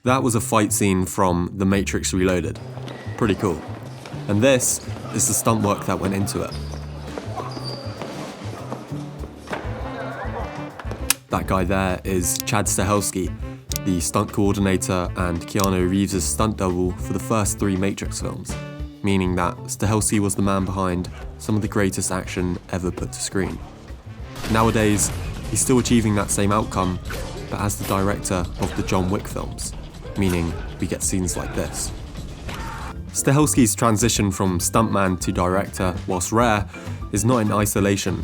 That was a fight scene from The Matrix Reloaded. Pretty cool. And this is the stunt work that went into it. That guy there is Chad Stahelski, the stunt coordinator and Keanu Reeves' stunt double for the first 3 Matrix films, meaning that Stahelski was the man behind some of the greatest action ever put to screen. Nowadays, he's still achieving that same outcome, but as the director of the John Wick films, meaning we get scenes like this. Stahelski's transition from stuntman to director, whilst rare, is not in isolation.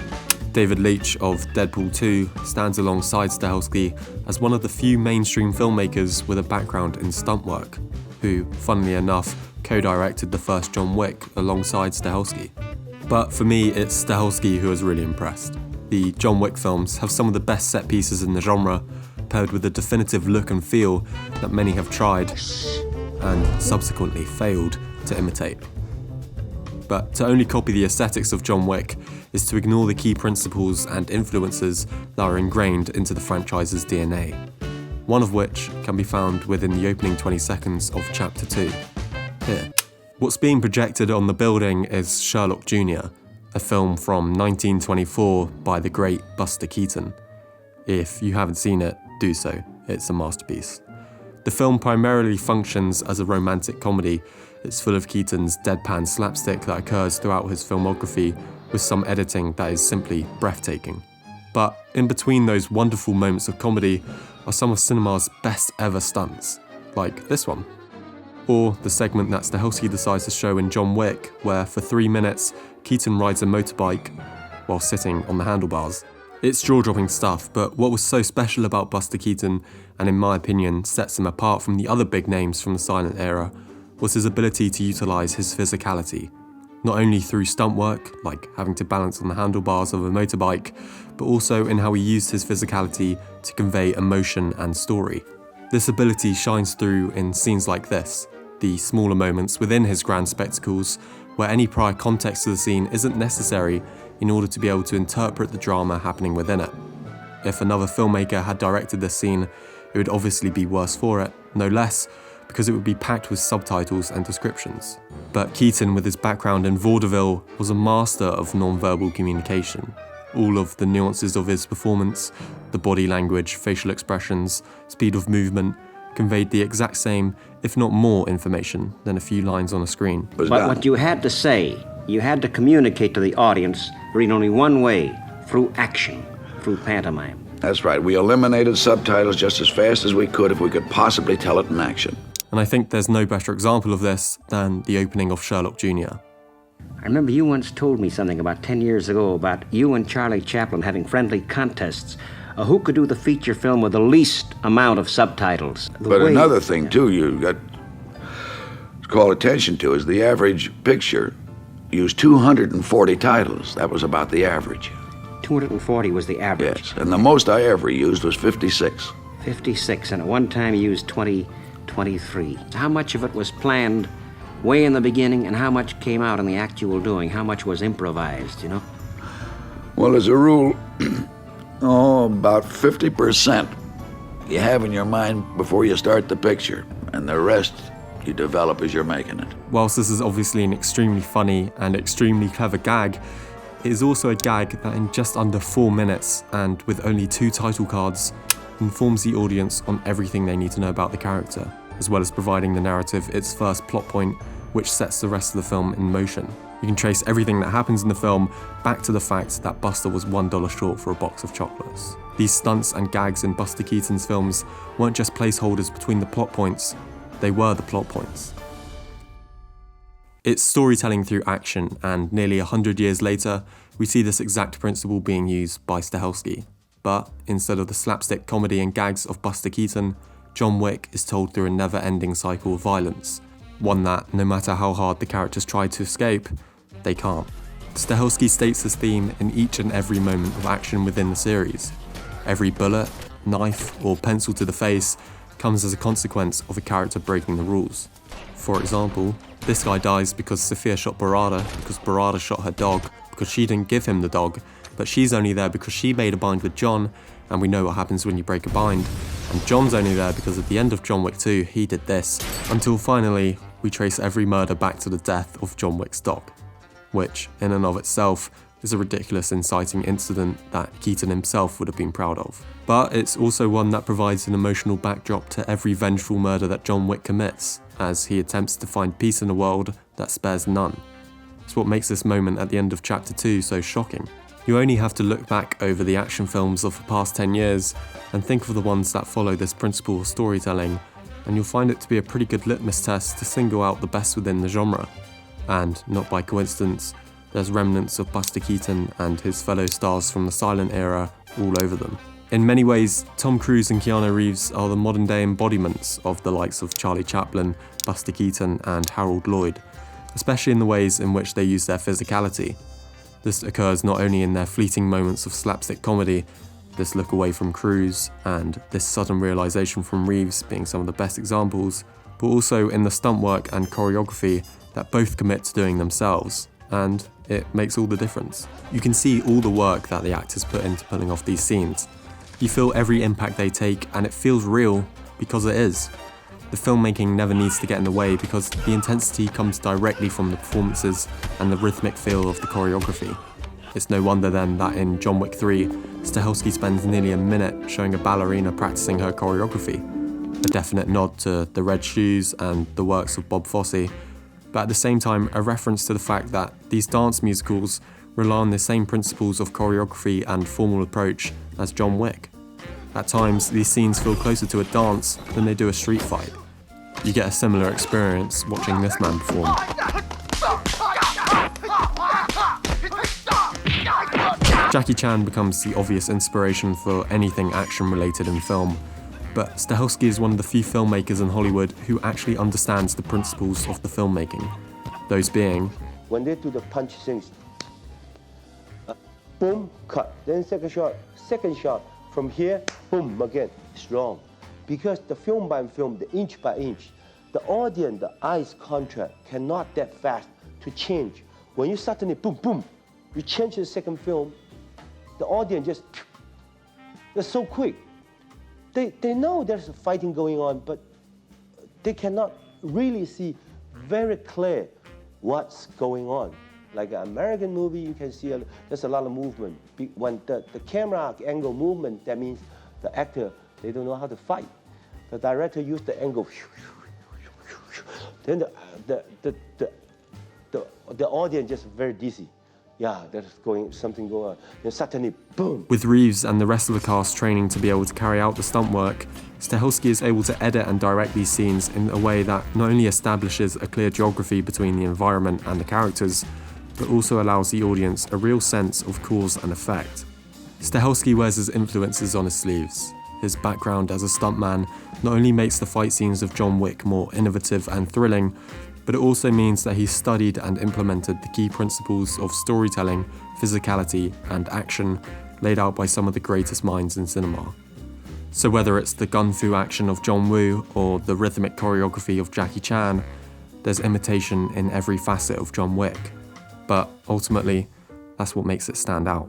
David Leitch of Deadpool 2 stands alongside Stahelski as one of the few mainstream filmmakers with a background in stunt work, who, funnily enough, co-directed the first John Wick alongside Stahelski. But for me, it's Stahelski who has really impressed. The John Wick films have some of the best set pieces in the genre, paired with a definitive look and feel that many have tried and subsequently failed to imitate. But to only copy the aesthetics of John Wick is to ignore the key principles and influences that are ingrained into the franchise's DNA, one of which can be found within the opening 20 seconds of Chapter 2. Here. What's being projected on the building is Sherlock Jr, a film from 1924 by the great Buster Keaton. If you haven't seen it, do so, it's a masterpiece. The film primarily functions as a romantic comedy. It's full of Keaton's deadpan slapstick that occurs throughout his filmography, with some editing that is simply breathtaking. But in between those wonderful moments of comedy are some of cinema's best ever stunts, like this one. Or the segment that Stahelski decides to show in John Wick, where for 3 minutes, Keaton rides a motorbike while sitting on the handlebars. It's jaw-dropping stuff, but what was so special about Buster Keaton, and in my opinion sets him apart from the other big names from the silent era, was his ability to utilise his physicality, not only through stunt work, like having to balance on the handlebars of a motorbike, but also in how he used his physicality to convey emotion and story. This ability shines through in scenes like this, the smaller moments within his grand spectacles, where any prior context to the scene isn't necessary in order to be able to interpret the drama happening within it. If another filmmaker had directed this scene, it would obviously be worse for it, no less, because it would be packed with subtitles and descriptions. But Keaton, with his background in vaudeville, was a master of non-verbal communication. All of the nuances of his performance, the body language, facial expressions, speed of movement, conveyed the exact same, if not more, information than a few lines on a screen. But what you had to say, you had to communicate to the audience in only one way, through action, through pantomime. That's right. We eliminated subtitles just as fast as we could if we could possibly tell it in action. And I think there's no better example of this than the opening of Sherlock Jr. I remember you once told me something about 10 years ago about you and Charlie Chaplin having friendly contests. Who could do the feature film with the least amount of subtitles? But another thing, too, you got to call attention to is the average picture used 240 titles. That was about the average. 240 was the average? Yes, and the most I ever used was 56. 56, and at one time you used 23. How much of it was planned way in the beginning, and how much came out in the actual doing? How much was improvised, you know? Well, as a rule, about 50% you have in your mind before you start the picture, and the rest you develop as you're making it. Whilst this is obviously an extremely funny and extremely clever gag, it is also a gag that in just under 4 minutes, and with only 2 title cards, informs the audience on everything they need to know about the character, as well as providing the narrative its first plot point, which sets the rest of the film in motion. You can trace everything that happens in the film back to the fact that Buster was $1 short for a box of chocolates. These stunts and gags in Buster Keaton's films weren't just placeholders between the plot points, they were the plot points. It's storytelling through action, and nearly 100 years later, we see this exact principle being used by Stahelski. But instead of the slapstick comedy and gags of Buster Keaton, John Wick is told through a never-ending cycle of violence, one that, no matter how hard the characters try to escape, they can't. Stahelski states this theme in each and every moment of action within the series. Every bullet, knife, or pencil to the face comes as a consequence of a character breaking the rules. For example, this guy dies because Sophia shot Barada, because Barada shot her dog, because she didn't give him the dog, but she's only there because she made a bind with John, and we know what happens when you break a bind. And John's only there because at the end of John Wick 2, he did this, until finally we trace every murder back to the death of John Wick's dog, which in and of itself is a ridiculous inciting incident that Keaton himself would have been proud of. But it's also one that provides an emotional backdrop to every vengeful murder that John Wick commits, as he attempts to find peace in a world that spares none. It's what makes this moment at the end of Chapter 2 so shocking. You only have to look back over the action films of the past 10 years and think of the ones that follow this principle of storytelling, and you'll find it to be a pretty good litmus test to single out the best within the genre. And, not by coincidence, there's remnants of Buster Keaton and his fellow stars from the silent era all over them. In many ways, Tom Cruise and Keanu Reeves are the modern day embodiments of the likes of Charlie Chaplin, Buster Keaton and Harold Lloyd, especially in the ways in which they use their physicality. This occurs not only in their fleeting moments of slapstick comedy, this look away from Cruise and this sudden realization from Reeves being some of the best examples, but also in the stunt work and choreography that both commit to doing themselves, and it makes all the difference. You can see all the work that the actors put into pulling off these scenes. You feel every impact they take, and it feels real because it is. The filmmaking never needs to get in the way because the intensity comes directly from the performances and the rhythmic feel of the choreography. It's no wonder then that in John Wick 3, Stahelski spends nearly a minute showing a ballerina practicing her choreography, a definite nod to the Red Shoes and the works of Bob Fosse, but at the same time a reference to the fact that these dance musicals rely on the same principles of choreography and formal approach as John Wick. At times, these scenes feel closer to a dance than they do a street fight. You get a similar experience watching this man perform. Jackie Chan becomes the obvious inspiration for anything action-related in film, but Stahelski is one of the few filmmakers in Hollywood who actually understands the principles of the filmmaking. Those being, when they do the punch things, boom, cut, then second shot, from here, boom, again, it's wrong. Because the film by film, the inch by inch, the audience, the eyes contract cannot that fast to change. When you suddenly, boom, boom, you change the second film, the audience just, they're so quick. They know there's a fighting going on, but they cannot really see very clear what's going on. Like an American movie, you can see there's a lot of movement. When the camera angle movement, that means the actor, they don't know how to fight. The director used the angle, then the audience just very dizzy. Yeah, there's something going on. Then suddenly, boom. With Reeves and the rest of the cast training to be able to carry out the stunt work, Stahelski is able to edit and direct these scenes in a way that not only establishes a clear geography between the environment and the characters, but also allows the audience a real sense of cause and effect. Stahelski wears his influences on his sleeves. His background as a stuntman not only makes the fight scenes of John Wick more innovative and thrilling, but it also means that he's studied and implemented the key principles of storytelling, physicality, and action laid out by some of the greatest minds in cinema. So whether it's the gun fu action of John Woo or the rhythmic choreography of Jackie Chan, there's imitation in every facet of John Wick. But ultimately, that's what makes it stand out.